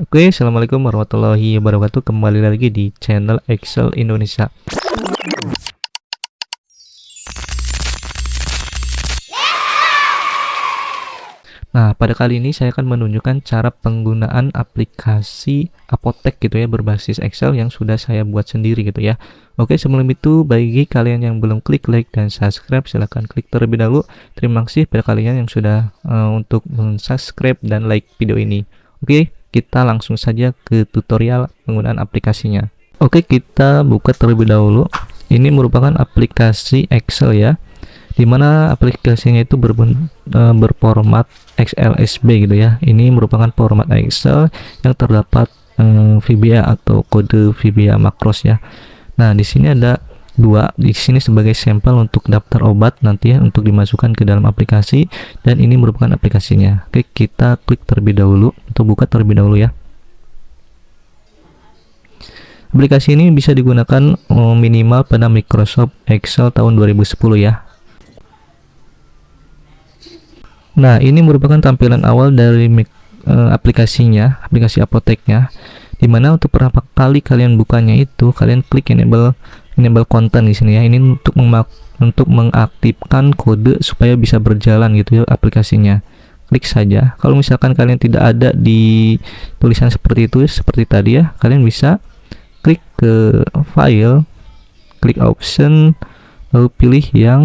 Oke, assalamualaikum warahmatullahi wabarakatuh. Kembali lagi di channel Excel Indonesia. Nah, pada kali ini saya akan menunjukkan cara penggunaan aplikasi apotek gitu ya, berbasis Excel yang sudah saya buat sendiri gitu ya. Oke, sebelum itu bagi kalian yang belum klik like dan subscribe, silahkan klik terlebih dahulu. Terima kasih pada kalian yang sudah untuk subscribe dan like video ini. Oke, kita langsung saja ke tutorial penggunaan aplikasinya. Oke, kita buka terlebih dahulu. Ini merupakan aplikasi Excel ya, dimana aplikasinya itu berformat XLSB gitu ya. Ini merupakan format Excel yang terdapat VBA atau kode VBA makros ya. Nah, di sini ada dua, di sini sebagai sampel untuk daftar obat nanti ya, untuk dimasukkan ke dalam aplikasi, dan ini merupakan aplikasinya. Oke, kita klik terlebih dahulu untuk buka terlebih dahulu ya. Aplikasi ini bisa digunakan minimal pada Microsoft Excel tahun 2010 ya. Nah, ini merupakan tampilan awal dari aplikasinya, aplikasi apoteknya, dimana untuk pertama kali kalian bukanya itu kalian klik enable content di sini ya. Ini untuk mengaktifkan kode supaya bisa berjalan gitu ya aplikasinya. Klik saja. Kalau misalkan kalian tidak ada di tulisan seperti itu, seperti tadi ya, kalian bisa klik ke file, klik option, lalu pilih yang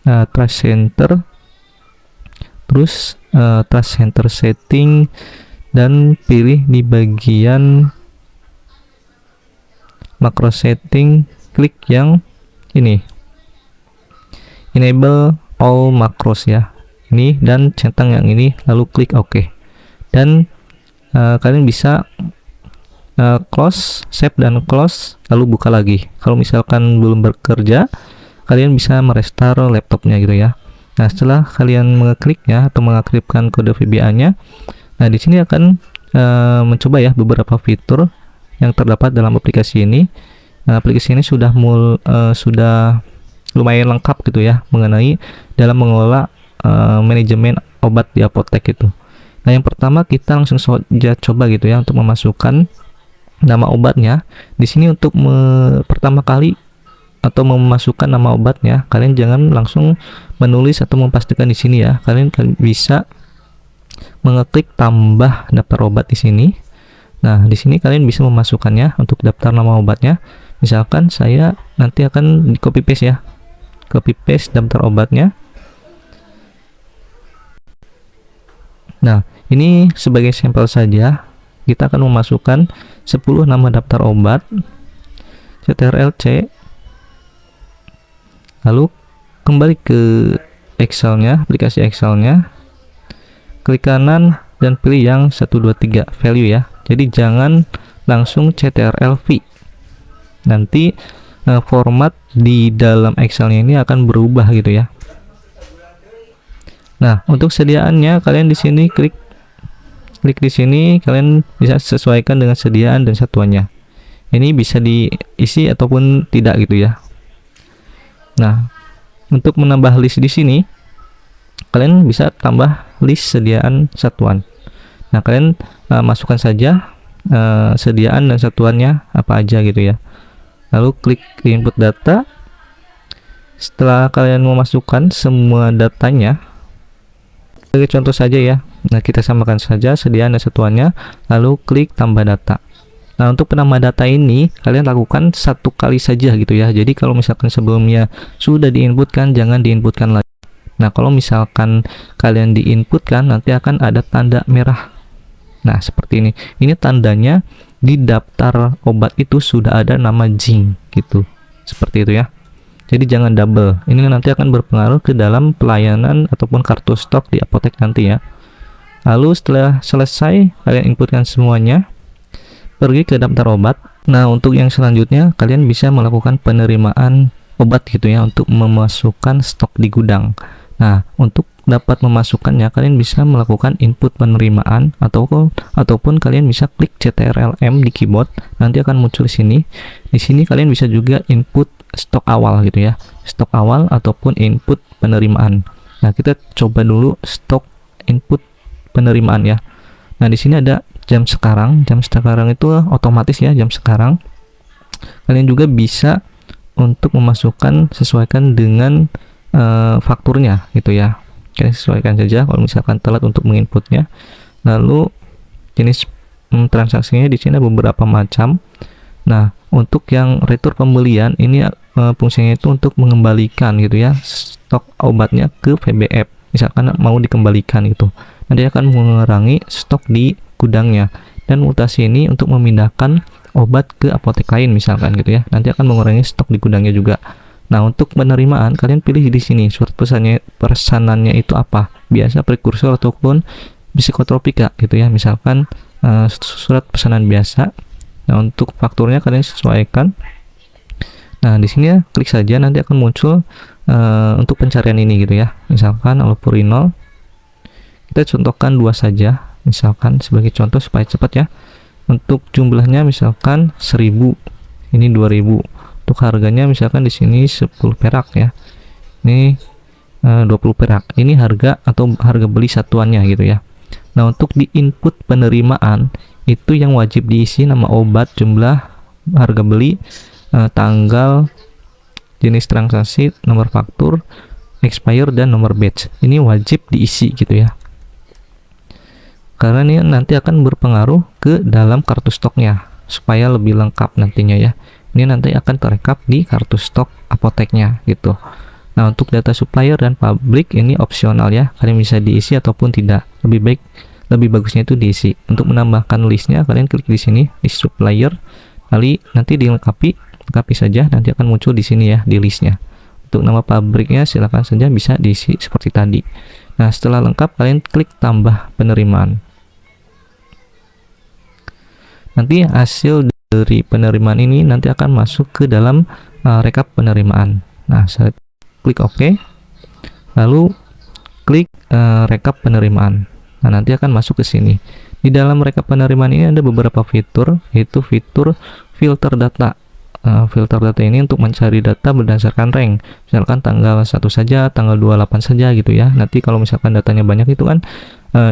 Task Center, terus Task Center setting, dan pilih di bagian makro setting, klik yang ini, enable all macros ya, ini, dan centang yang ini, lalu klik OK, dan kalian bisa close, save dan close, lalu buka lagi. Kalau misalkan belum bekerja, kalian bisa merestart laptopnya gitu ya. Nah, setelah kalian mengekliknya atau mengaktifkan kode VBA-nya, nah di sini akan mencoba ya beberapa fitur yang terdapat dalam aplikasi ini. Nah, aplikasi ini sudah lumayan lengkap gitu ya mengenai dalam mengelola manajemen obat di apotek itu. Nah, yang pertama kita langsung saja coba gitu ya untuk memasukkan nama obatnya. Di sini untuk pertama kali atau memasukkan nama obatnya, kalian jangan langsung menulis atau memastikan di sini ya. Kalian bisa mengeklik tambah daftar obat di sini. Nah, di sini kalian bisa memasukkannya untuk daftar nama obatnya. Misalkan saya nanti akan di copy paste ya. Copy paste daftar obatnya. Nah, ini sebagai sampel saja. Kita akan memasukkan 10 nama daftar obat, CTRL-C, lalu kembali ke Excelnya, aplikasi Excelnya, klik kanan dan pilih yang 1, 2, 3 value ya. Jadi jangan langsung CTRL-V, nanti format di dalam Excelnya ini akan berubah gitu ya. Nah, untuk sediaannya kalian di sini klik di sini, kalian bisa sesuaikan dengan sediaan dan satuannya. Ini bisa diisi ataupun tidak gitu ya. Nah, untuk menambah list di sini, kalian bisa tambah list sediaan satuan. Nah, kalian masukkan saja sediaan dan satuannya apa aja gitu ya. Lalu klik input data. Setelah kalian memasukkan semua datanya, sebagai contoh saja ya, nah kita samakan saja sediaan dan satuannya, lalu klik tambah data. Nah, untuk penambah data ini kalian lakukan satu kali saja gitu ya. Jadi kalau misalkan sebelumnya sudah diinputkan, jangan diinputkan lagi. Nah, kalau misalkan kalian diinputkan, nanti akan ada tanda merah. Nah, seperti ini. Ini tandanya di daftar obat itu sudah ada nama Jing gitu. Seperti itu ya. Jadi jangan double. Ini nanti akan berpengaruh ke dalam pelayanan ataupun kartu stok di apotek nanti ya. Lalu setelah selesai kalian inputkan semuanya, pergi ke daftar obat. Nah, untuk yang selanjutnya kalian bisa melakukan penerimaan obat gitu ya, untuk memasukkan stok di gudang. Nah, untuk dapat memasukkannya kalian bisa melakukan input penerimaan ataupun kalian bisa klik CTRL-M di keyboard, nanti akan muncul di sini. Di sini kalian bisa juga input stok awal gitu ya, stok awal ataupun input penerimaan. Nah, kita coba dulu stok input penerimaan ya. Nah, di sini ada jam sekarang itu otomatis ya, jam sekarang. Kalian juga bisa untuk memasukkan sesuaikan dengan fakturnya gitu ya. Kalian sesuaikan saja kalau misalkan telat untuk menginputnya. Lalu jenis transaksinya di sini ada beberapa macam. Nah, untuk yang retur pembelian ini fungsinya itu untuk mengembalikan gitu ya stok obatnya ke VBF. Misalkan mau dikembalikan gitu, nanti akan mengurangi stok di gudangnya. Dan mutasi ini untuk memindahkan obat ke apotek lain misalkan gitu ya, nanti akan mengurangi stok di gudangnya juga. Nah, untuk penerimaan kalian pilih di sini surat pesanannya itu apa, biasa, prekursor ataupun psikotropika gitu ya, misalkan surat pesanan biasa. Nah, untuk fakturnya kalian sesuaikan. Nah, di sini ya klik saja, nanti akan muncul untuk pencarian ini gitu ya, misalkan allopurinol, kita contohkan 2 saja misalkan sebagai contoh supaya cepat ya. Untuk jumlahnya misalkan 1000, ini 2000. Untuk harganya misalkan di sini 10 perak ya, ini 20 perak, ini harga atau harga beli satuannya gitu ya. Nah, untuk di input penerimaan itu yang wajib diisi nama obat, jumlah, harga beli, tanggal, jenis transaksi, nomor faktur, expire, dan nomor batch. Ini wajib diisi gitu ya, karena ini nanti akan berpengaruh ke dalam kartu stoknya supaya lebih lengkap nantinya ya. Ini nanti akan terekap di kartu stok apoteknya gitu. Nah, untuk data supplier dan publik ini opsional ya, kalian bisa diisi ataupun tidak. Lebih bagusnya itu diisi. Untuk menambahkan listnya kalian klik di sini di supplier, kali nanti lengkapi saja, nanti akan muncul di sini ya di listnya. Untuk nama pabriknya silakan saja bisa diisi seperti tadi. Nah, setelah lengkap kalian klik tambah penerimaan. Nanti hasil dari penerimaan ini nanti akan masuk ke dalam rekap penerimaan. Nah, saya klik OK, lalu klik rekap penerimaan. Nah, nanti akan masuk ke sini. Di dalam rekap penerimaan ini ada beberapa fitur, yaitu fitur filter data. Filter data ini untuk mencari data berdasarkan rank, misalkan tanggal 1 saja, tanggal 28 saja gitu ya. Nanti kalau misalkan datanya banyak itu kan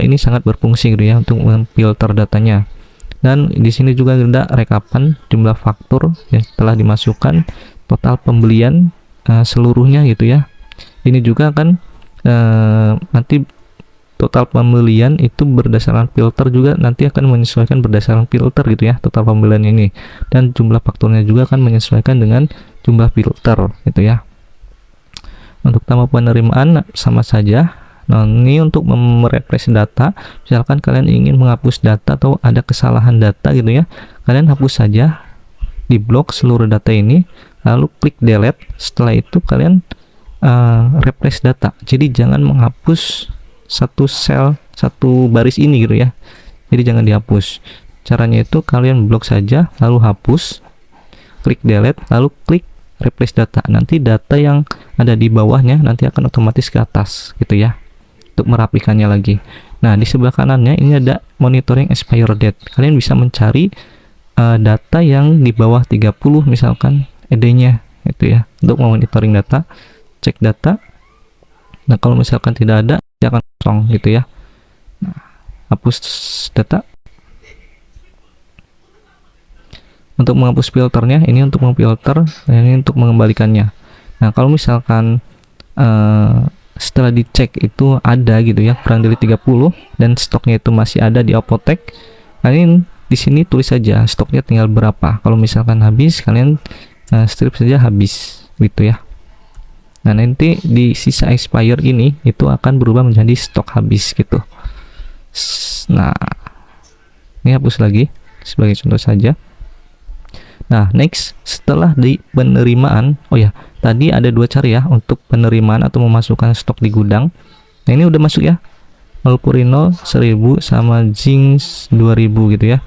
ini sangat berfungsi gitu ya untuk memfilter datanya. Dan di sini juga ada rekapan jumlah faktur yang telah dimasukkan, total pembelian seluruhnya gitu ya. Ini juga kan nanti total pembelian itu berdasarkan filter juga, nanti akan menyesuaikan berdasarkan filter gitu ya, total pembelian ini. Dan jumlah fakturnya juga akan menyesuaikan dengan jumlah filter gitu ya. Untuk nama penerimaan sama saja. Nah, ini untuk merefresh data, misalkan kalian ingin menghapus data atau ada kesalahan data gitu ya, kalian hapus saja, di blok seluruh data ini, lalu klik delete. Setelah itu kalian refresh data, jadi jangan menghapus satu baris ini gitu ya, jadi jangan dihapus. Caranya itu kalian blok saja, lalu hapus, klik delete, lalu klik refresh data. Nanti data yang ada di bawahnya nanti akan otomatis ke atas gitu ya, untuk merapikannya lagi. Nah, di sebelah kanannya ini ada monitoring expire date. Kalian bisa mencari data yang di bawah 30 misalkan ED-nya itu ya, untuk monitoring data, cek data. Nah, kalau misalkan tidak ada, dia akan kosong gitu ya. Nah, hapus data. Untuk menghapus filternya, ini untuk memfilter, dan ini untuk mengembalikannya. Nah, kalau misalkan setelah dicek itu ada gitu ya kurang dari 30 dan stoknya itu masih ada di apotek, kalian di sini tulis saja stoknya tinggal berapa. Kalau misalkan habis, kalian strip saja habis gitu ya. Nah, nanti di sisa expire ini itu akan berubah menjadi stok habis gitu. Nah, ini hapus lagi sebagai contoh saja. Nah, next, setelah di penerimaan, oh ya, tadi ada 2 cara ya untuk penerimaan atau memasukkan stok di gudang. Nah, ini udah masuk ya, allopurinol 1000 sama zinc 2000 gitu ya.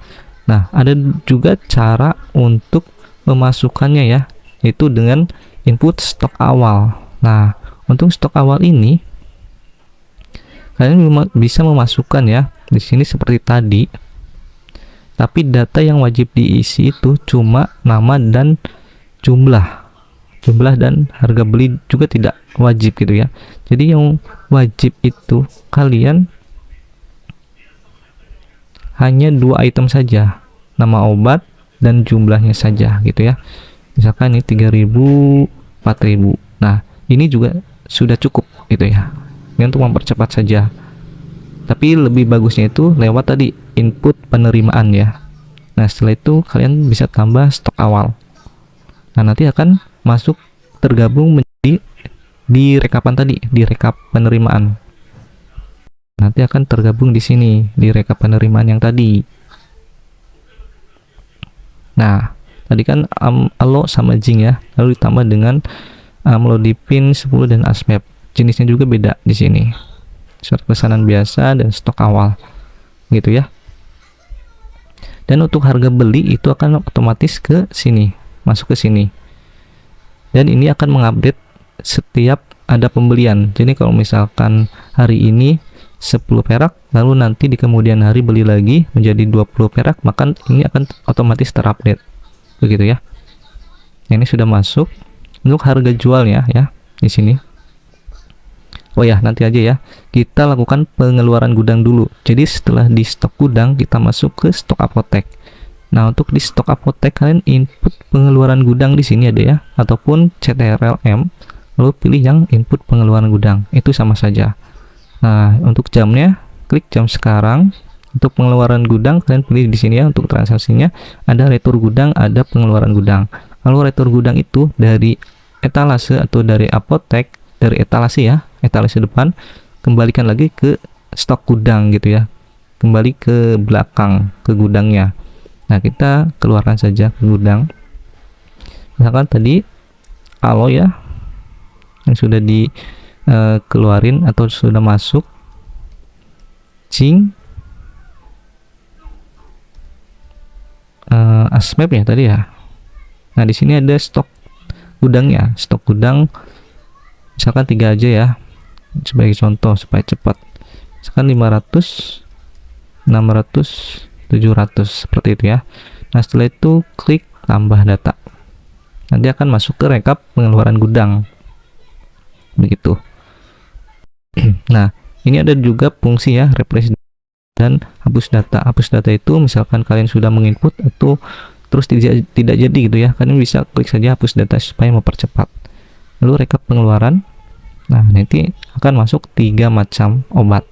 Nah, ada juga cara untuk memasukkannya ya, itu dengan input stok awal. Nah, untuk stok awal ini kalian bisa memasukkan ya di sini seperti tadi. Tapi data yang wajib diisi itu cuma nama dan jumlah dan harga beli juga tidak wajib gitu ya. Jadi yang wajib itu kalian hanya 2 item saja, nama obat dan jumlahnya saja gitu ya. Misalkan ini 3000, 4000. Nah, ini juga sudah cukup gitu ya. Ini untuk mempercepat saja. Tapi lebih bagusnya itu lewat tadi input penerimaan ya. Nah, setelah itu kalian bisa tambah stok awal. Nah, nanti akan masuk tergabung menjadi di rekapan tadi, di rekap penerimaan. Nanti akan tergabung di sini di rekap penerimaan yang tadi. Nah, tadi kan allo sama jing ya, lalu ditambah dengan amlodipin 10 dan asmap. Jenisnya juga beda di sini. Surat pesanan biasa dan stok awal. Gitu ya. Dan untuk harga beli itu akan otomatis ke sini, masuk ke sini. Dan ini akan mengupdate setiap ada pembelian. Jadi kalau misalkan hari ini 10 perak, lalu nanti di kemudian hari beli lagi menjadi 20 perak, maka ini akan otomatis terupdate. Begitu ya. Ini sudah masuk. Untuk harga jualnya ya di sini. Oh ya, nanti aja ya. Kita lakukan pengeluaran gudang dulu. Jadi setelah di stok gudang, kita masuk ke stok apotek. Nah, untuk di stok apotek kalian input pengeluaran gudang di sini ada ya, ataupun CTRL-M, lalu pilih yang input pengeluaran gudang. Itu sama saja. Nah, untuk jamnya, klik jam sekarang. Untuk pengeluaran gudang, kalian pilih di sini ya. Untuk transaksinya, ada retur gudang, ada pengeluaran gudang. Kalau retur gudang itu dari etalase atau dari apotek, dari etalase ya, etalase depan, kembalikan lagi ke stok gudang gitu ya. Kembali ke belakang, ke gudangnya. Nah, kita keluarkan saja ke gudang. Misalkan tadi allo ya, yang sudah di keluarin atau sudah masuk, jing, asmap ya tadi ya. Nah, di sini ada stok gudangnya, stok gudang misalkan 3 aja ya, sebagai contoh supaya cepat. Misalkan 500, 600, 700 seperti itu ya. Nah, setelah itu klik tambah data. Nanti akan masuk ke rekap pengeluaran gudang. Begitu. Nah, ini ada juga fungsi ya, replace dan hapus data. Hapus data itu misalkan kalian sudah menginput atau terus tidak jadi gitu ya, kalian bisa klik saja hapus data supaya mempercepat. Lalu rekap pengeluaran. Nah, nanti akan masuk 3 macam obat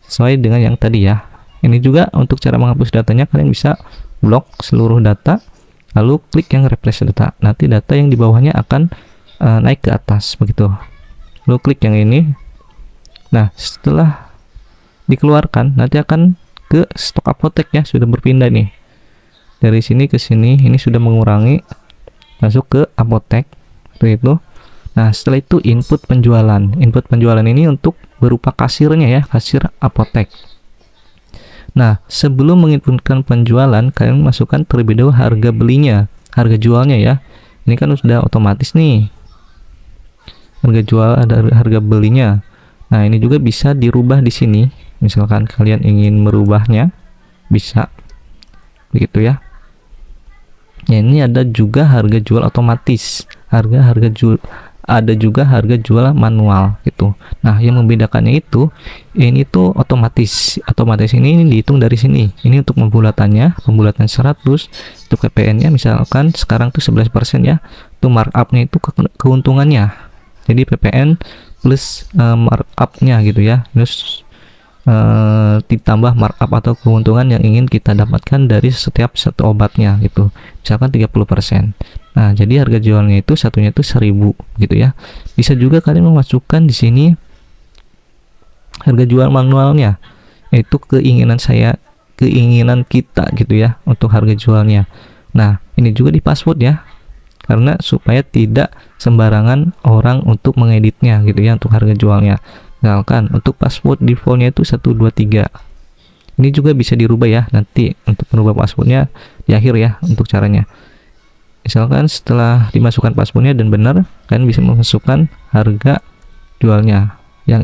sesuai dengan yang tadi ya. Ini juga untuk cara menghapus datanya, kalian bisa blok seluruh data lalu klik yang replace data. Nanti data yang di bawahnya akan naik ke atas begitu. Lalu klik yang ini. Nah, setelah dikeluarkan nanti akan ke stok apotek ya, sudah berpindah nih dari sini ke sini. Ini sudah mengurangi, masuk ke apotek seperti itu. Nah, setelah itu input penjualan. Input penjualan ini untuk berupa kasirnya ya, kasir apotek. Nah, sebelum menginputkan penjualan, kalian masukkan terlebih dahulu harga belinya, harga jualnya ya. Ini kan sudah otomatis nih, harga jual ada harga belinya. Nah, ini juga bisa dirubah di sini. Misalkan kalian ingin merubahnya, bisa begitu ya. Ya, ini ada juga harga jual otomatis, harga jual, ada juga harga jual manual gitu. Nah, yang membedakannya itu ini tuh otomatis ini dihitung dari sini. Ini untuk pembulatannya, pembulatan 100. Untuk PPN nya misalkan sekarang tuh 11% ya, itu markupnya itu keuntungannya. Jadi PPN plus markupnya gitu ya, terus ditambah markup atau keuntungan yang ingin kita dapatkan dari setiap satu obatnya gitu, misalkan 30%. Nah, jadi harga jualnya itu satunya itu 1000 gitu ya. Bisa juga kalian memasukkan di sini harga jual manualnya, itu keinginan kita gitu ya untuk harga jualnya. Nah, ini juga di password ya, karena supaya tidak sembarangan orang untuk mengeditnya gitu ya untuk harga jualnya. Misalkan untuk password defaultnya itu 123. Ini juga bisa dirubah ya, nanti untuk merubah passwordnya di akhir ya untuk caranya. Misalkan setelah dimasukkan passwordnya dan benar, kalian bisa memasukkan harga jualnya yang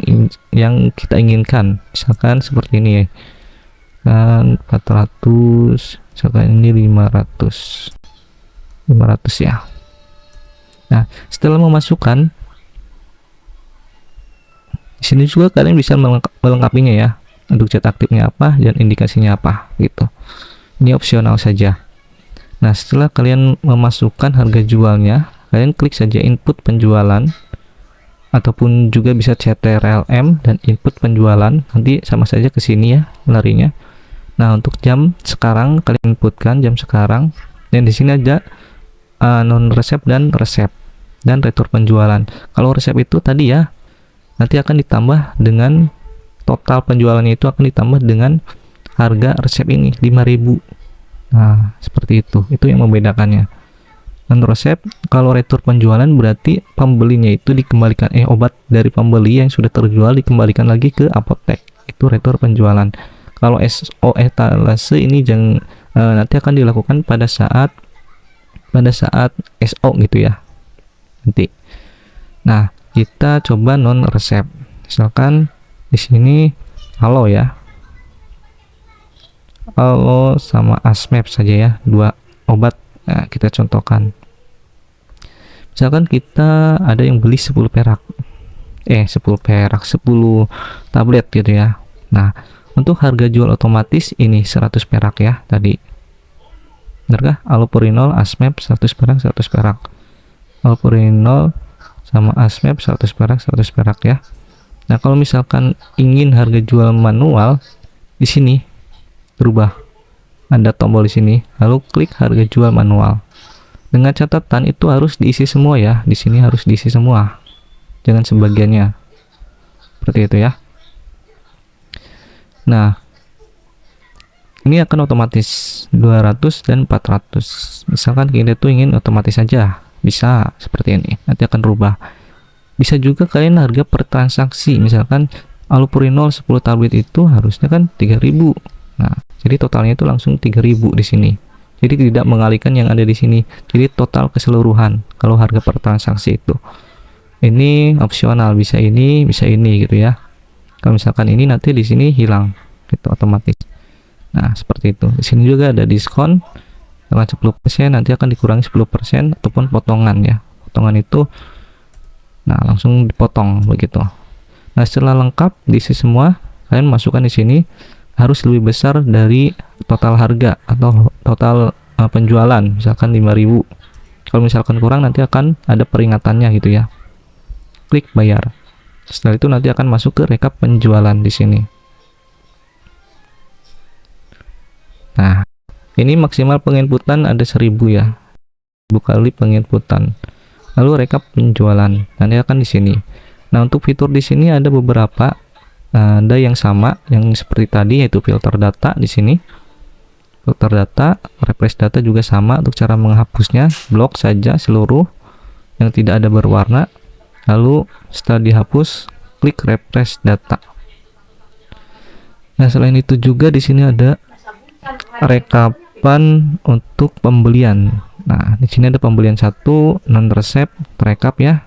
kita inginkan. Misalkan seperti ini ya, kan 400, misalkan ini 500 ya. Nah, setelah memasukkan, di sini juga kalian bisa melengkapinya ya. untuk zat aktifnya apa dan indikasinya apa gitu. Ini opsional saja. Nah, setelah kalian memasukkan harga jualnya, kalian klik saja input penjualan, ataupun juga bisa CTRL-M dan input penjualan, nanti sama saja ke sini ya larinya. Nah, untuk jam sekarang kalian inputkan jam sekarang, dan di sini ada non resep dan resep dan retur penjualan. Kalau resep itu tadi ya, nanti akan ditambah dengan total penjualannya, itu akan ditambah dengan harga resep ini 5.000. Nah, seperti itu yang membedakannya. Non resep, kalau retur penjualan berarti pembelinya itu dikembalikan, obat dari pembeli yang sudah terjual dikembalikan lagi ke apotek, itu retur penjualan. Kalau SO etalase ini nanti akan dilakukan pada saat SO gitu ya nanti. Nah, kita coba non resep. Misalkan di sini halo ya, halo sama Asmep saja ya, 2 obat. Nah, kita contohkan. Misalkan kita ada yang beli 10 perak, 10 tablet gitu ya. Nah, untuk harga jual otomatis ini 100 perak ya tadi. Benarkah? Allopurinol, Asmep 100 perak, 100 perak. Allopurinol sama Asmep 100 perak, 100 perak ya. Nah, kalau misalkan ingin harga jual manual, di sini berubah. Ada tombol di sini, lalu klik harga jual manual. Dengan catatan itu harus diisi semua ya. Di sini harus diisi semua. Jangan sebagiannya. Seperti itu ya. Nah, ini akan otomatis 200 dan 400. Misalkan kita tuh ingin otomatis saja, bisa seperti ini. Nanti akan berubah. Bisa juga kalian harga per transaksi. Misalkan allopurinol 10 tablet itu harusnya kan 3.000. Nah, jadi totalnya itu langsung 3.000 di sini. Jadi tidak mengalihkan yang ada di sini. Jadi total keseluruhan kalau harga per transaksi itu. Ini opsional, bisa ini gitu ya. Kalau misalkan ini nanti di sini hilang gitu otomatis. Nah, seperti itu. Di sini juga ada diskon dengan 10%, nanti akan dikurangi 10% ataupun potongan ya. Potongan itu langsung dipotong begitu. Nah, setelah lengkap diisi semua, kalian masukkan di sini harus lebih besar dari total harga atau total penjualan, misalkan 5.000. Kalau misalkan kurang nanti akan ada peringatannya gitu ya. Klik bayar. Setelah itu nanti akan masuk ke rekap penjualan di sini. Nah, ini maksimal penginputan ada 1.000 ya. 1.000 kali penginputan. Lalu rekap penjualan nanti akan di sini. Nah, untuk fitur di sini ada beberapa. Ada yang sama yang seperti tadi, yaitu filter data di sini. Filter data, refresh data juga sama. Untuk cara menghapusnya, blok saja seluruh yang tidak ada berwarna. Lalu setelah dihapus, klik refresh data. Nah, selain itu juga di sini ada rekapan untuk pembelian. Nah, di sini ada pembelian 1, non resep, terekap ya.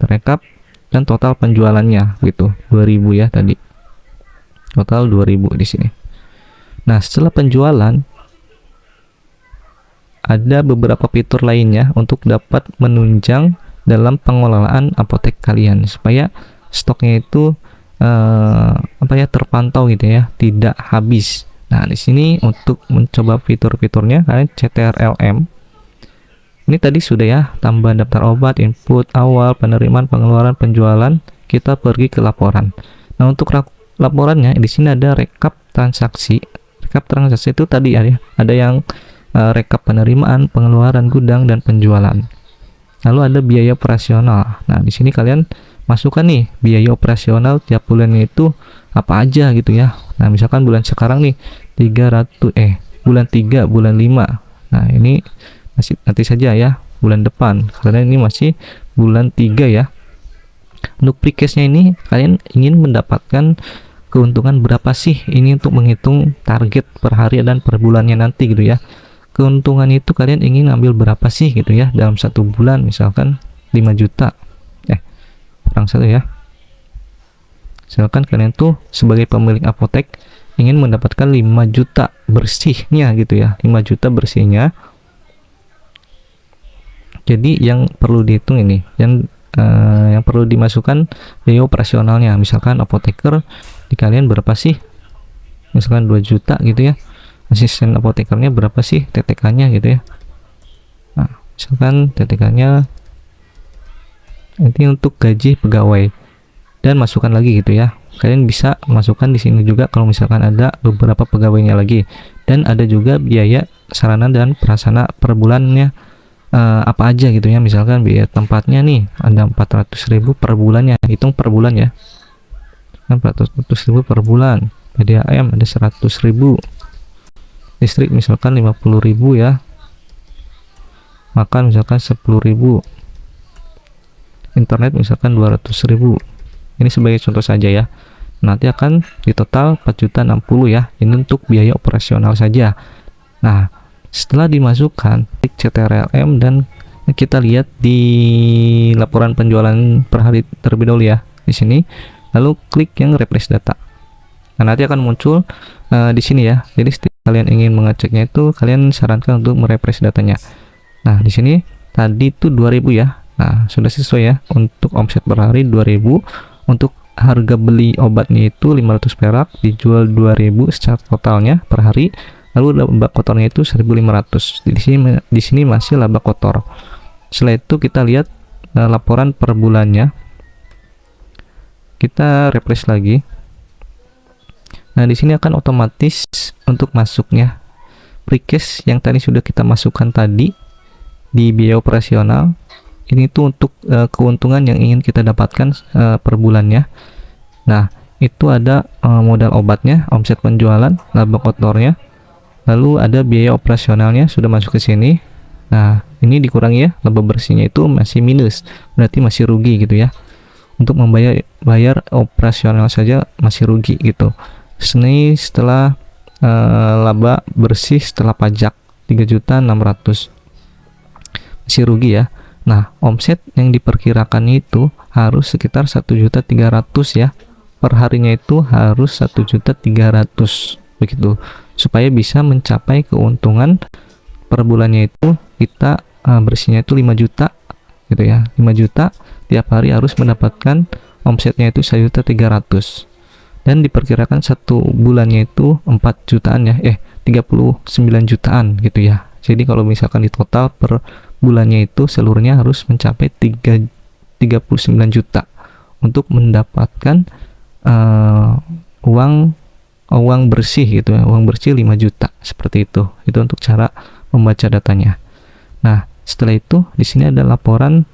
Terekap dan total penjualannya gitu, 2.000 ya tadi. Total 2.000 di sini. Nah, setelah penjualan ada beberapa fitur lainnya untuk dapat menunjang dalam pengelolaan apotek kalian supaya stoknya itu terpantau gitu ya, tidak habis. Nah, di sini untuk mencoba fitur-fiturnya kalian CTRL-M. Ini tadi sudah ya, tambah daftar obat, input awal, penerimaan, pengeluaran, penjualan. Kita pergi ke laporan. Nah, untuk laporannya di sini ada rekap transaksi. Rekap transaksi itu tadi ya, ada yang rekap penerimaan, pengeluaran gudang dan penjualan. Lalu ada biaya operasional. Nah, di sini kalian masukkan nih biaya operasional tiap bulannya itu apa aja gitu ya. Nah, misalkan bulan sekarang nih 300 bulan 3, bulan 5. Nah, ini masih nanti saja ya, bulan depan karena ini masih bulan 3 ya. Untuk precase-nya ini kalian ingin mendapatkan keuntungan berapa sih, ini untuk menghitung target per hari dan per bulannya nanti gitu ya. Keuntungan itu kalian ingin ambil berapa sih gitu ya dalam 1 bulan, misalkan 5 juta kurang 1 ya. Misalkan kalian tuh sebagai pemilik apotek ingin mendapatkan 5 juta bersihnya gitu ya, 5 juta bersihnya. Jadi yang perlu dihitung ini, yang perlu dimasukkan biaya operasionalnya. Misalkan apoteker di kalian berapa sih, misalkan 2 juta gitu ya, asisten apotekernya berapa sih TTK nya gitu ya. Nah misalkan TTK nya nanti untuk gaji pegawai, dan masukkan lagi gitu ya. Kalian bisa masukkan di sini juga kalau misalkan ada beberapa pegawainya lagi, dan ada juga biaya sarana dan prasarana per bulannya apa aja gitu ya. Misalkan biaya tempatnya nih ada 400.000 per bulannya, hitung per bulan ya, 400.000 per bulan. PDAM ada 100.000, listrik misalkan 50.000 ya, makan misalkan 10.000, internet misalkan 200.000. Ini sebagai contoh saja ya. Nanti akan di total 4.060 ya. Ini untuk biaya operasional saja. Nah, setelah dimasukkan, klik CTRLM dan kita lihat di laporan penjualan per hari terlebih dahulu ya. Di sini, lalu klik yang replace data. Nah, nanti akan muncul di sini ya. Jadi setiap kalian ingin mengeceknya itu, kalian sarankan untuk mereplace datanya. Nah, di sini tadi itu 2000 ya. Nah, sudah sesuai ya. Untuk omset per hari 2000. Untuk harga beli obatnya itu 500 perak, dijual 2000 secara totalnya per hari. Lalu laba kotornya itu 1500. Di sini masih laba kotor. Setelah itu kita lihat laporan per bulannya. Kita refresh lagi. Nah, di sini akan otomatis untuk masuknya precase yang tadi sudah kita masukkan tadi di biaya operasional. Ini tuh untuk keuntungan yang ingin kita dapatkan per bulannya. Nah, itu ada modal obatnya, omset penjualan, laba kotornya, lalu ada biaya operasionalnya sudah masuk ke sini. Nah, ini dikurangi ya, laba bersihnya itu masih minus, berarti masih rugi gitu ya. Untuk bayar operasional saja masih rugi gitu. Ini setelah laba bersih setelah pajak 3.600.000 masih rugi ya. Nah, omset yang diperkirakan itu harus sekitar 1.300.000 ya. Per harinya itu harus 1.300.000 begitu. Supaya bisa mencapai keuntungan per bulannya itu kita bersihnya itu 5 juta gitu ya. 5 juta tiap hari harus mendapatkan omsetnya itu 1.300.000. Dan diperkirakan satu bulannya itu 4 jutaan ya. 39 jutaan gitu ya. Jadi kalau misalkan di total per bulannya itu seluruhnya harus mencapai 39 juta untuk mendapatkan uang bersih gitu ya, uang bersih 5 juta seperti itu. Itu untuk cara membaca datanya. Nah, setelah itu di sini ada laporan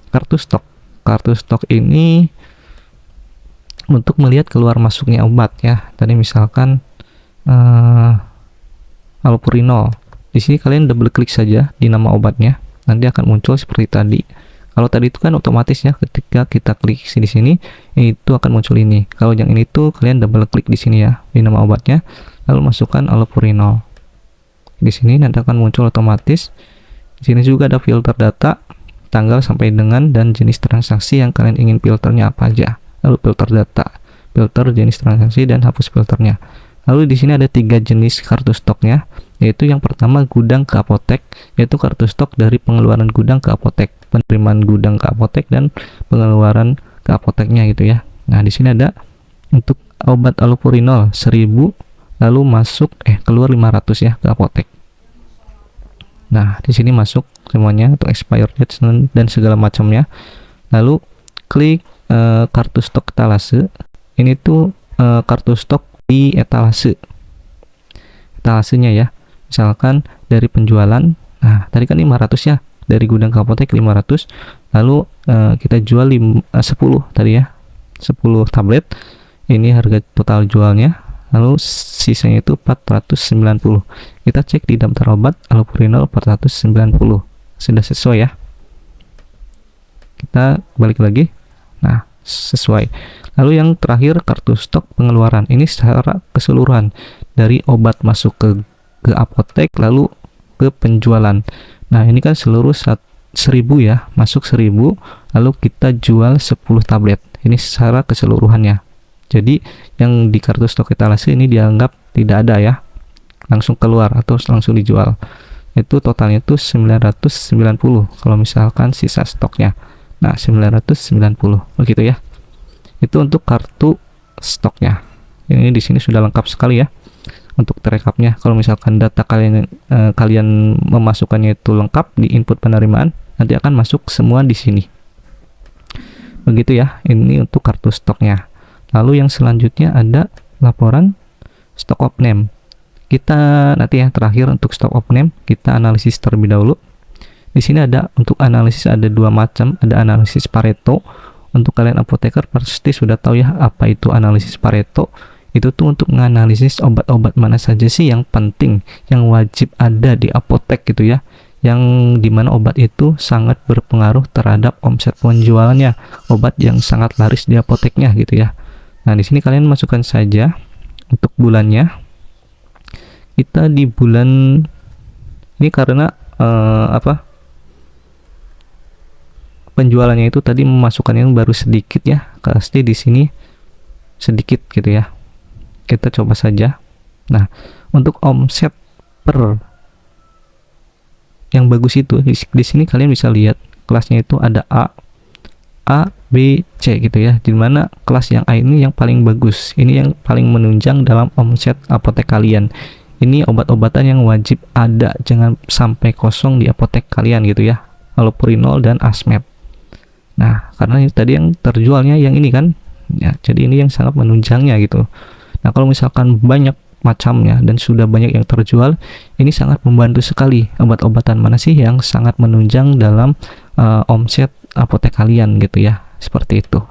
kartu stok. Kartu stok ini untuk melihat keluar masuknya obat ya. Tadi misalkan allopurinol. Di sini kalian double klik saja di nama obatnya, nanti akan muncul seperti tadi. Kalau tadi itu kan otomatis ya, ketika kita klik di sini itu akan muncul ini. Kalau yang ini tuh kalian double klik di sini ya, di nama obatnya, lalu masukkan allopurinol. Di sini nanti akan muncul otomatis. Di sini juga ada filter data, tanggal sampai dengan dan jenis transaksi yang kalian ingin filternya apa aja. Lalu filter data, filter jenis transaksi dan hapus filternya. Lalu di sini ada 3 jenis kartu stoknya, yaitu yang pertama gudang ke apotek, yaitu kartu stok dari pengeluaran gudang ke apotek, penerimaan gudang ke apotek dan pengeluaran ke apoteknya gitu ya. Nah, di sini ada untuk obat allopurinol 1000, lalu masuk keluar 500 ya ke apotek. Nah, di sini masuk semuanya untuk expired date dan segala macamnya. Lalu klik kartu stok etalase. Ini tuh kartu stok di etalasenya ya. Misalkan dari penjualan, nah tadi kan 500 ya, dari gudang ke apotek 500, lalu kita jual 10 tadi ya, 10 tablet. Ini harga total jualnya, lalu sisanya itu 490. Kita cek di daftar obat allopurinol 490, sudah sesuai ya. Kita balik lagi, nah sesuai. Lalu yang terakhir kartu stok pengeluaran, ini secara keseluruhan dari obat masuk ke apotek lalu ke penjualan. Nah, ini kan seluruh 1000 ya, masuk 1000, lalu kita jual 10 tablet. Ini secara keseluruhannya. Jadi yang di kartu stok etalase ini dianggap tidak ada ya, langsung keluar atau langsung dijual. Itu totalnya itu 990 kalau misalkan sisa stoknya. Nah, 990 begitu ya. Itu untuk kartu stoknya. Ini di sini sudah lengkap sekali ya untuk terekapnya. Kalau misalkan data kalian memasukkannya itu lengkap di input penerimaan, nanti akan masuk semua di sini. Begitu ya, ini untuk kartu stoknya. Lalu yang selanjutnya ada laporan stock of name. Kita nanti ya terakhir untuk stock of name kita analisis terlebih dahulu. Di sini ada untuk analisis ada dua macam, ada analisis Pareto. Untuk kalian apoteker pasti sudah tahu ya apa itu analisis Pareto. Itu tuh untuk menganalisis obat-obat mana saja sih yang penting, yang wajib ada di apotek gitu ya, yang dimana obat itu sangat berpengaruh terhadap omset penjualannya, obat yang sangat laris di apoteknya gitu ya. Nah di sini kalian masukkan saja untuk bulannya. Kita di bulan ini karena penjualannya itu tadi memasukkannya baru sedikit ya, pasti di sini sedikit gitu ya. Kita coba saja. Nah, untuk omset per yang bagus itu di sini kalian bisa lihat kelasnya itu ada A, B, C gitu ya. Dimana kelas yang A ini yang paling bagus, ini yang paling menunjang dalam omset apotek kalian. Ini obat-obatan yang wajib ada, jangan sampai kosong di apotek kalian gitu ya. Allopurinol dan Asmep. Nah, karena tadi yang terjualnya yang ini kan, ya, jadi ini yang sangat menunjangnya gitu. Nah, kalau misalkan banyak macamnya dan sudah banyak yang terjual, ini sangat membantu sekali. Obat-obatan mana sih yang sangat menunjang dalam omset apotek kalian gitu ya, seperti itu.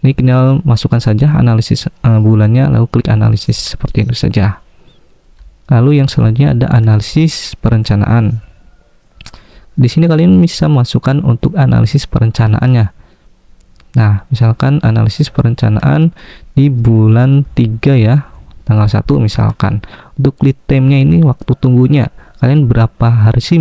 Ini tinggal masukkan saja analisis bulannya, lalu klik analisis seperti itu saja. Lalu yang selanjutnya ada analisis perencanaan. Di sini kalian bisa masukkan untuk analisis perencanaannya. Nah, misalkan analisis perencanaan di bulan 3 ya, tanggal 1 misalkan. Untuk lead time-nya ini waktu tunggunya, kalian berapa hari sih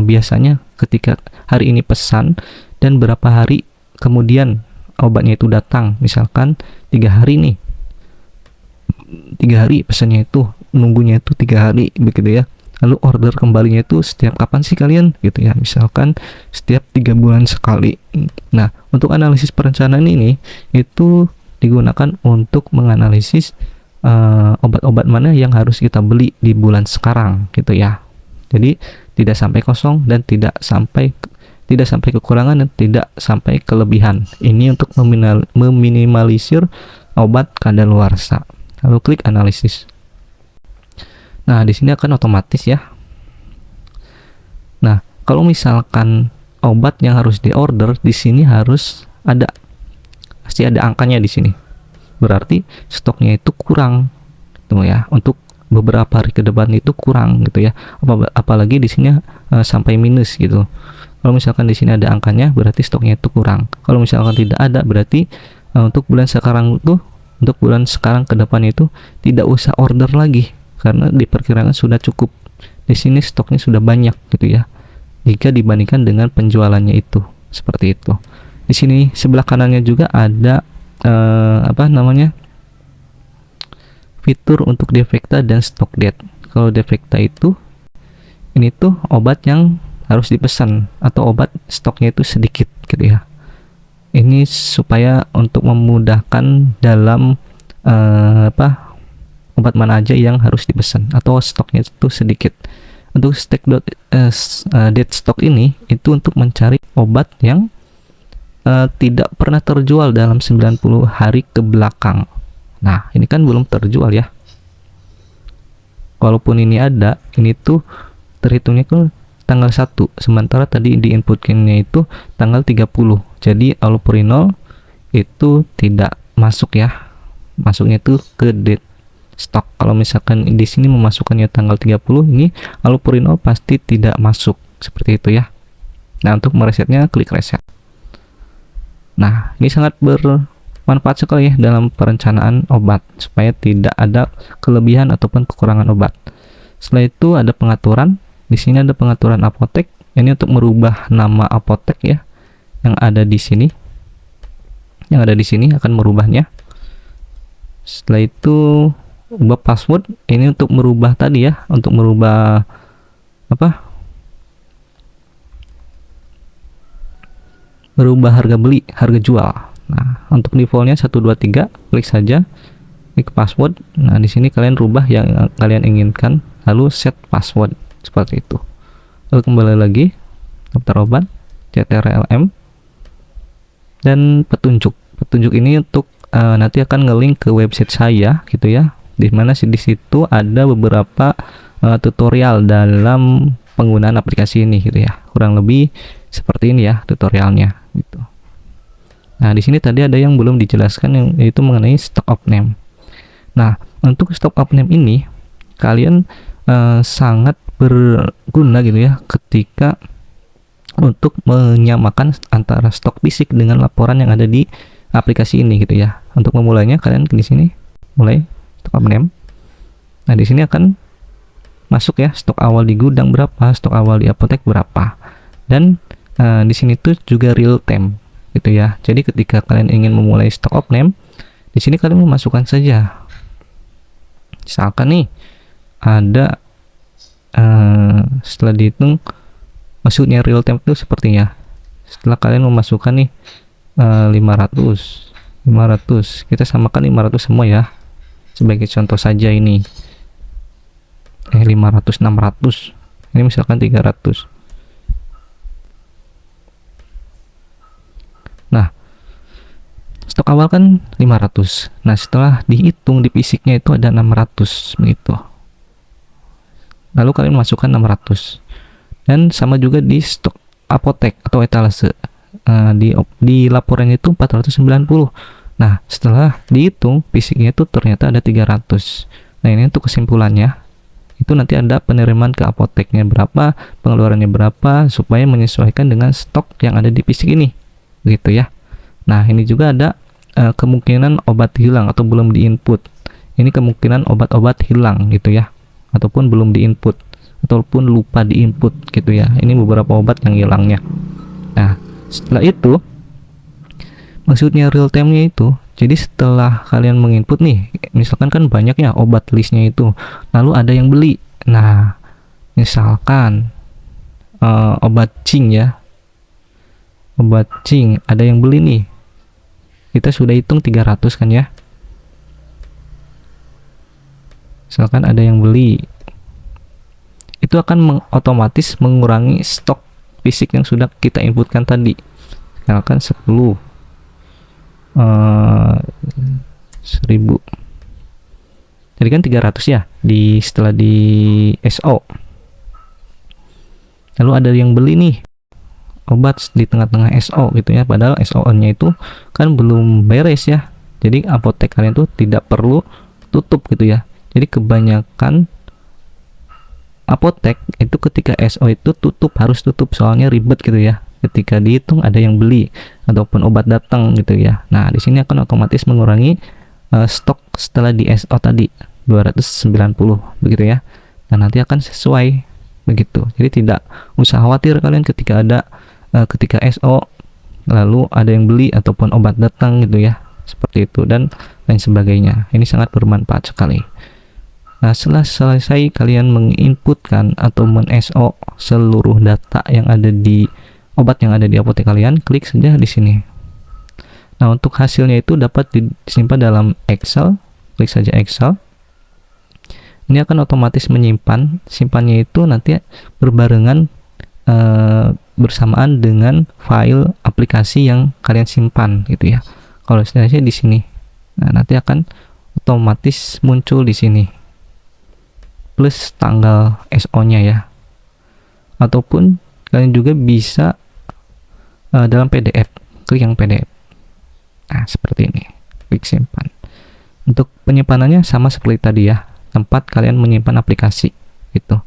biasanya ketika hari ini pesan dan berapa hari kemudian obatnya itu datang. Misalkan 3 hari nih, 3 hari pesannya itu, nunggunya itu 3 hari begitu ya. Lalu order kembalinya itu setiap kapan sih kalian gitu ya, misalkan setiap 3 bulan sekali. Nah, untuk analisis perencanaan ini itu digunakan untuk menganalisis obat-obat mana yang harus kita beli di bulan sekarang gitu ya. Jadi tidak sampai kosong dan tidak sampai kekurangan dan tidak sampai kelebihan. Ini untuk meminimalisir obat kadaluarsa. Lalu klik analisis. Nah, di sini akan otomatis ya. Nah, kalau misalkan obat yang harus diorder di sini pasti ada angkanya di sini. Berarti stoknya itu kurang, tuh ya. Untuk beberapa hari ke depan itu kurang gitu ya. Apalagi di sini sampai minus gitu. Kalau misalkan di sini ada angkanya, berarti stoknya itu kurang. Kalau misalkan tidak ada, berarti untuk bulan sekarang ke depan itu tidak usah order lagi. Karena diperkirakan sudah cukup. Di sini stoknya sudah banyak gitu ya. Jika dibandingkan dengan penjualannya itu, seperti itu. Di sini sebelah kanannya juga ada fitur untuk defekta dan stock date. Kalau defekta itu ini tuh obat yang harus dipesan atau obat stoknya itu sedikit gitu ya. Ini supaya untuk memudahkan dalam obat mana aja yang harus dipesan atau stoknya itu sedikit. Untuk date stock ini itu untuk mencari obat yang tidak pernah terjual dalam 90 hari ke belakang. Nah, ini kan belum terjual ya. Walaupun ini ada, ini tuh terhitungnya kan tanggal 1, sementara tadi di inputnya itu tanggal 30. Jadi allopurinol itu tidak masuk ya. Masuknya itu ke date stok. Kalau misalkan di sini memasukkannya tanggal 30, ini allopurinol pasti tidak masuk, seperti itu ya. Nah, untuk meresetnya klik reset. Nah, ini sangat bermanfaat sekali ya dalam perencanaan obat supaya tidak ada kelebihan ataupun kekurangan obat. Setelah itu ada pengaturan. Di sini ada pengaturan apotek. Ini untuk merubah nama apotek ya. Yang ada di sini. Yang ada di sini akan merubahnya. Setelah itu ubah password, ini untuk merubah tadi ya, untuk merubah merubah harga beli, harga jual. Nah, untuk defaultnya 123, klik saja. klik password. Nah, di sini kalian rubah yang kalian inginkan, lalu set password seperti itu. Lalu kembali lagi daftar obat, CTRLM, dan petunjuk. Petunjuk ini untuk nanti akan ngelink ke website saya gitu ya, dimana di situ ada beberapa tutorial dalam penggunaan aplikasi ini gitu ya, kurang lebih seperti ini ya tutorialnya gitu. Nah, di sini tadi ada yang belum dijelaskan, yaitu mengenai stock of name. Nah, untuk stock of name ini kalian sangat berguna gitu ya ketika untuk menyamakan antara stok fisik dengan laporan yang ada di aplikasi ini gitu ya. Untuk memulainya kalian di sini mulai stock of name. Nah, di sini akan masuk ya stok awal di gudang berapa, stok awal di apotek berapa. Dan di sini tuh juga real time gitu ya. Jadi ketika kalian ingin memulai stock of name, di sini kalian memasukkan saja. Misalkan nih ada setelah dihitung, maksudnya real time itu sepertinya setelah kalian memasukkan nih 500 kita samakan 500 semua ya, sebagai contoh saja ini 500 600, ini misalkan 300. Nah, stok awal kan 500. Nah, setelah dihitung di fisiknya itu ada 600 begitu. Lalu kalian masukkan 600. Dan sama juga di stok apotek atau etalase. Di laporan itu 490. Nah, setelah dihitung fisiknya itu ternyata ada 300. Nah, ini untuk kesimpulannya. Itu nanti ada penerimaan ke apoteknya berapa, pengeluarannya berapa, supaya menyesuaikan dengan stok yang ada di fisik ini. Begitu ya. Nah, ini juga ada kemungkinan obat hilang atau belum diinput. Ini kemungkinan obat-obat hilang gitu ya, ataupun belum diinput, ataupun lupa diinput gitu ya. Ini beberapa obat yang hilangnya. Nah, setelah itu maksudnya real time-nya itu, jadi setelah kalian menginput nih, misalkan kan banyak ya obat listnya itu, lalu ada yang beli. Nah, misalkan obat cing ya, obat cing ada yang beli nih, kita sudah hitung 300 kan ya, misalkan ada yang beli, itu akan otomatis mengurangi stok fisik yang sudah kita inputkan tadi. Misalkan 10 1000, jadi kan 300 ya setelah di SO, lalu ada yang beli nih obat di tengah-tengah SO gitu ya, padahal SO-nya itu kan belum beres ya, jadi apotek kalian tuh tidak perlu tutup gitu ya. Jadi kebanyakan apotek itu ketika SO itu harus tutup, soalnya ribet gitu ya ketika dihitung ada yang beli ataupun obat datang gitu ya. Nah, di sini akan otomatis mengurangi stok setelah di SO tadi 290 begitu ya, dan nanti akan sesuai begitu. Jadi tidak usah khawatir kalian ketika ada ketika SO lalu ada yang beli ataupun obat datang gitu ya, seperti itu dan lain sebagainya. Ini sangat bermanfaat sekali. Nah, setelah selesai kalian menginputkan atau men-SO seluruh data yang ada di obat yang ada di apotek kalian, klik saja di sini. Nah, untuk hasilnya itu dapat disimpan dalam Excel. Klik saja Excel. Ini akan otomatis menyimpan. Simpannya itu nanti berbarengan bersamaan dengan file aplikasi yang kalian simpan gitu ya. Kalau saya di sini, nah nanti akan otomatis muncul di sini plus tanggal SO-nya ya. Ataupun kalian juga bisa dalam PDF, klik yang PDF. Nah, seperti ini. Klik simpan. Untuk penyimpanannya sama seperti tadi ya, tempat kalian menyimpan aplikasi gitu.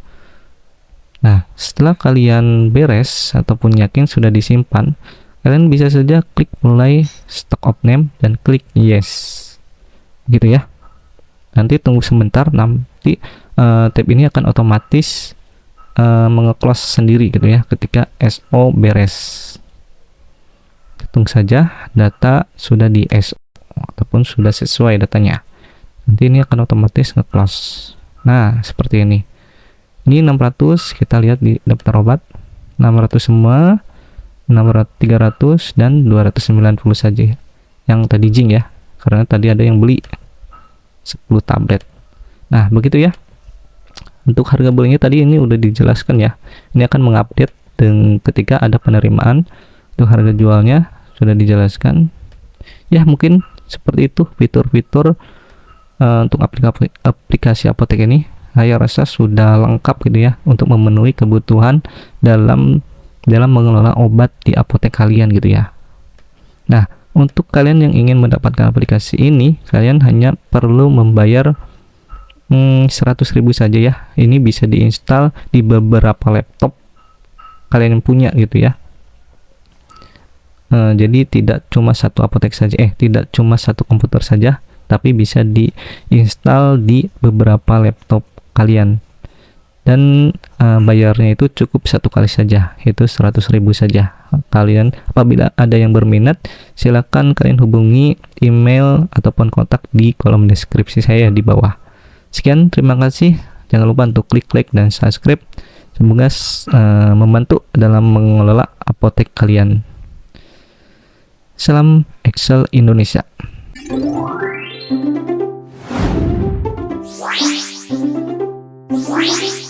Nah, setelah kalian beres ataupun yakin sudah disimpan, kalian bisa saja klik mulai stock of name dan klik yes. Gitu ya. Nanti tunggu sebentar, nanti tab ini akan otomatis menge-close sendiri gitu ya ketika SO beres. Tunggu saja data sudah di SO ataupun sudah sesuai datanya. Nanti ini akan otomatis nge-close. Nah, seperti ini. Ini 600, kita lihat di daftar obat. 600 semua, 600, 300 dan 290 saja. Yang tadi jing ya. Karena tadi ada yang beli. 10 tablet. Nah, begitu ya. Untuk harga belinya tadi ini udah dijelaskan ya. Ini akan mengupdate dan ketika ada penerimaan. Untuk harga jualnya sudah dijelaskan. Ya, mungkin seperti itu fitur-fitur untuk aplikasi apotek ini. Saya rasa sudah lengkap gitu ya untuk memenuhi kebutuhan dalam mengelola obat di apotek kalian gitu ya. Nah, untuk kalian yang ingin mendapatkan aplikasi ini, kalian hanya perlu membayar 100.000 saja ya. Ini bisa diinstal di beberapa laptop kalian yang punya gitu ya. Jadi tidak cuma satu apotek saja, tidak cuma satu komputer saja, tapi bisa diinstal di beberapa laptop kalian. Dan bayarnya itu cukup satu kali saja, itu 100.000 saja. Kalian apabila ada yang berminat, silakan kalian hubungi email ataupun kontak di kolom deskripsi saya di bawah. Sekian, terima kasih. Jangan lupa untuk klik like dan subscribe. Semoga membantu dalam mengelola apotek kalian. Salam Excel Indonesia. Wow.